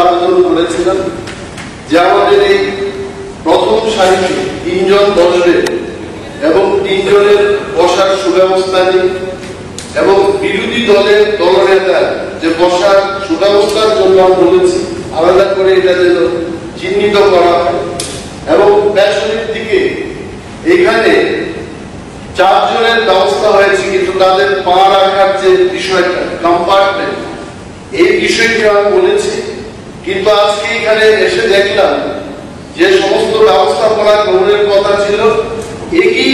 আবেদন করেছিলাম যে আমাদের এই প্রথম সারিতে 3 জন বসবে এবং 3 জনের বসার সুব্যবস্থা নেই এবং বিরোধী দলের দলনেতা যে বসার সুব্যবস্থার জন্য বলেছি আলাদা করে এটা যেন চিহ্নিত করা হয় এবং পেছনের দিকে এখানে 4 জনের ব্যবস্থা হয়েছে কিন্তু তাদের পা রাখার যে বিষয়টা কম্পার্টমেন্ট এই বিষয়টি আমি বলেছি কিন্তু আজকে এখানে এসে দেখলাম যে সমস্ত ব্যবস্থাপনা গ্রহণের কথা ছিল একই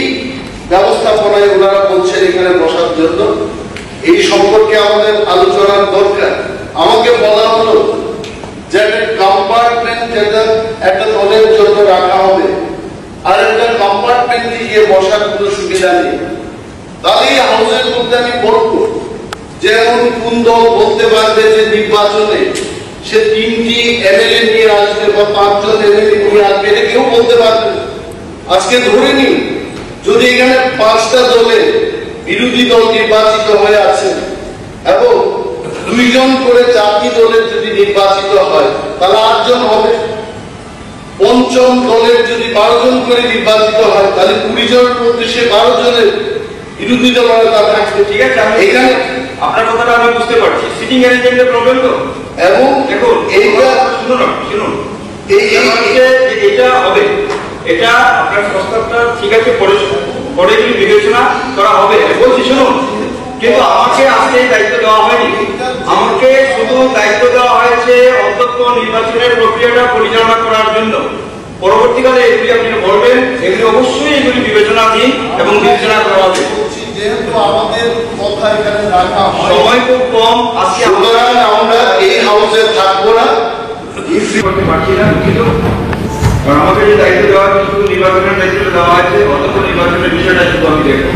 ব্যবস্থাপনায় ওনারা বলছেন এখানে বসার জন্য এই সম্পর্কে আমাদের আলোচনার দরকার। আমাকে বলা হলো যে একটা কম্পার্টমেন্ট যেটা একটা দলের জন্য রাখা হবে আর একটা কম্পার্টমেন্টে গিয়ে বসার কোনো সুবিধা নেই। তাহলে এই হাউসের মধ্যে আমি বলবো যেমন কোন দল বলতে পারবে যে নির্বাচনে সে 3টি এমএলএ নিয়ে আসবে বা 5 জন এমএলএ নিয়ে আসবে এটা কেউ বলতে পারবে। আজকে ধরে নিন যদি এখানে 5টা দলে বিরোধী দল নির্বাচিত হয়ে আছে এবং 2 জন করে 4টি দলের যদি নির্বাচিত হয় তাহলে 8 জন হবে। পঞ্চম দলের যদি 12 জন করে নির্বাচিত হয় তাহলে 20 জনের মধ্যে সে 12 জনের বিরোধী দলের তারা থাকবে। ঠিক আছে, এখানে আপনার কথাটা আমি বুঝতে পারছি। সিটিং অ্যারেঞ্জমেন্টের প্রবলেম তো এবং দেখুন এইটা শুনুন এইটা হবে এটা আপনার প্রস্তাবটা ঠিক আছে পরে যদি বিবেচনা করা হবে বলছি শুনুন কিন্তু আমাকে আজকে এই দায়িত্ব দেওয়া হয়নি। আমাকে শুধু দায়িত্ব দেওয়া হয়েছে অধ্যক্ষ নির্বাচনের প্রক্রিয়াটা পরিচালনা করার জন্য। পরবর্তীকালে এগুলি আপনি বলবেন এগুলি অবশ্যই এগুলি বিবেচনাধীন এবং বিবেচনা করা হবে। যেহেতু আমাদের কথা এখানে রাখা সময় খুব কম আজকে আমরা এই হাউসে থাকবো না করতে পারছি না কিন্তু আমাকে যে দায়িত্ব দেওয়া হয়েছে শুধু নির্বাচনের দায়িত্ব দেওয়া হয়েছে অন্তত নির্বাচনের বিষয়টা শুধু আমি দেখবো।